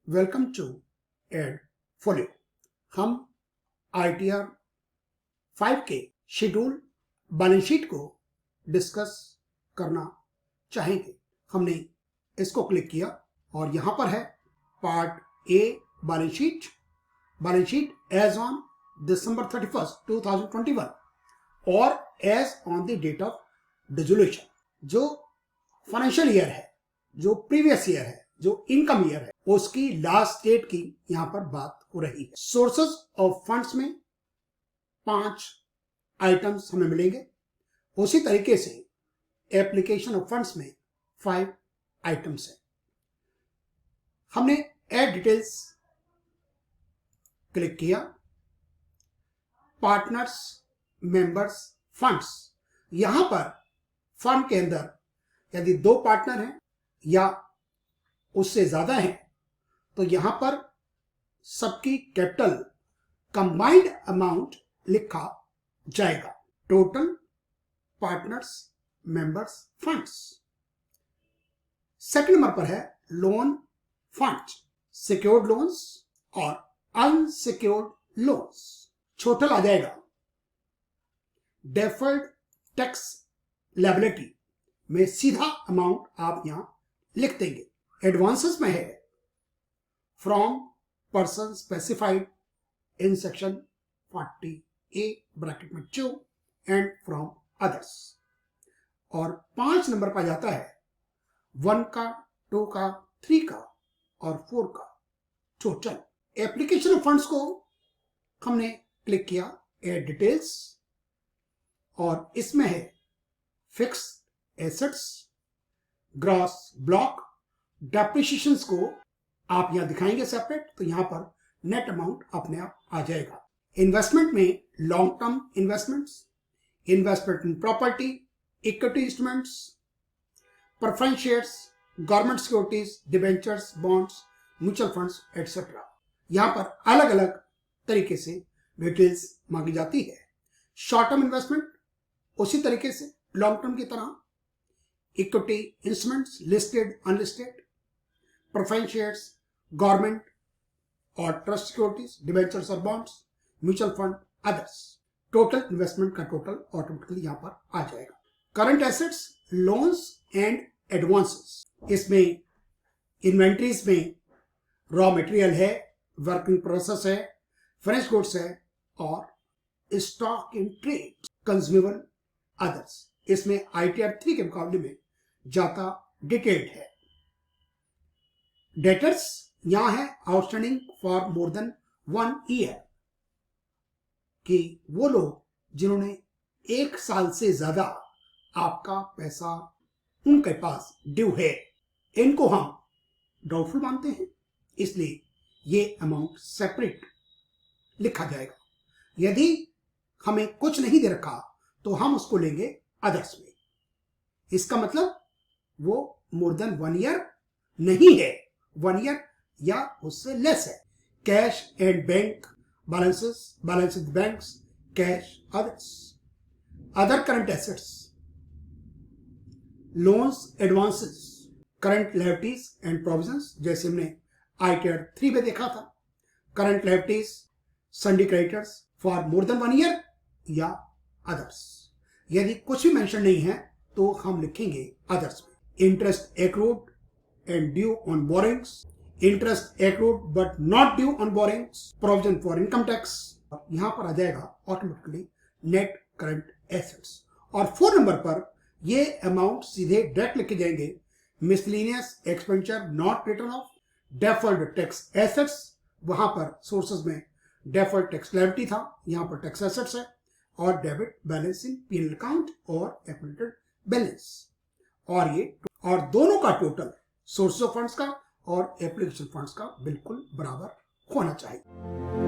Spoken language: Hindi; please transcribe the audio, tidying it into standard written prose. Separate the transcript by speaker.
Speaker 1: Welcome to एडफोलियो। हम ITR 5 के शेड्यूल बैलेंस शीट को डिस्कस करना चाहेंगे। हमने इसको क्लिक किया और यहाँ पर है part A balance sheet as on December 31st, 2021 और as on the date of dissolution. जो फाइनेंशियल ईयर है, जो प्रीवियस ईयर है, जो इनकम ईयर है, उसकी लास्ट डेट की यहां पर बात हो रही है। सोर्सेस ऑफ फंड्स में 5 आइटम्स हमें मिलेंगे। उसी तरीके से एप्लीकेशन ऑफ फंड्स में 5 आइटम्स है। हमने एड डिटेल्स क्लिक किया। पार्टनर्स, मेंबर्स, फंड्स, यहां पर फर्म के अंदर यदि 2 पार्टनर हैं या उससे ज्यादा हैं तो यहां पर सबकी कैपिटल कंबाइंड अमाउंट लिखा जाएगा। Total partners, members, funds. Second number पर है लोन फंड, सिक्योर्ड लोन्स और अनसिक्योर्ड लोन्स। टोटल आ जाएगा। डेफर्ड टैक्स लायबिलिटी में सीधा अमाउंट आप यहां लिख देंगे। एडवांसेस में है from person specified in section 40A bracket में 2 एंड फ्रॉम अदर्स। और 5 नंबर पर जाता है 1 का, 2 का, 3 का और 4 का टोटल। एप्लीकेशन ऑफ फंड्स को हमने क्लिक किया, एड डिटेल्स, और इसमें है fixed assets, gross block, depreciations को आप यहां दिखाएंगे सेपरेट, तो यहां पर नेट अमाउंट अपने आप आ जाएगा। इन्वेस्टमेंट में long term investments, investment in property, equity instruments, preference shares, government securities, debentures, bonds, mutual funds etcetera. यहां पर अलग अलग तरीके से डिटेल्स मांगी जाती है। शॉर्ट टर्म इन्वेस्टमेंट उसी तरीके से लॉन्ग टर्म की तरह, equity instruments, listed, unlisted, preference shares, government और ट्रस्ट सिक्योरिटीज, डिबेंचर्स और bonds, mutual fund, others. Total investment का टोटल ऑटोमेटिकली यहां पर आ जाएगा। Current assets, loans and advances, इसमें इन्वेंट्रीज में रॉ मटेरियल है, वर्किंग प्रोसेस है, फिनिश गुड्स है और stock in trade, consumable, others. इसमें ITR 3 के मुकाबले में ज्यादा डिटेल्ड है। डेटर्स यहां है outstanding for more than 1 year, कि वो लोग जिन्होंने 1 साल से ज्यादा आपका पैसा उनके पास ड्यू है, इनको हम डाउटफुल मानते हैं, इसलिए ये अमाउंट सेपरेट लिखा जाएगा। यदि हमें कुछ नहीं दे रखा तो हम उसको लेंगे अदर्स में। इसका मतलब वो मोर देन 1 ईयर नहीं है, 1 ईयर या उससे लेस है। Cash and bank balances, balance with banks, cash, others. Other current assets, loans, advances, current liabilities and provisions, जैसे हमने ITR 3 में देखा था। Current liabilities, सन्डी creditors for more than 1 year या अदर्स। यदि कुछ भी मेंशन नहीं है तो हम लिखेंगे अदर्स में। Interest accrued and due on borings, interest accrued but not due on borings, provision for income tax. यहां पर आ जाएगा ऑटोमेटिकली नेट करंट एसेट्स। और 4 नंबर पर ये अमाउंट सीधे डायरेक्ट लिखे जाएंगे। Miscellaneous expenditure not return of, deferred tax assets, वहां पर सोर्सेज में डेफर्ड टैक्स लायबिलिटी था, यहां पर टैक्स एसेट्स है, और डेबिट बैलेंस इन P&L अकाउंट और एक्युमुलेटेड बैलेंस। और दोनों का टोटल सोर्स ऑफ फंड्स का और एप्लीकेशन फंड्स का बिल्कुल बराबर होना चाहिए।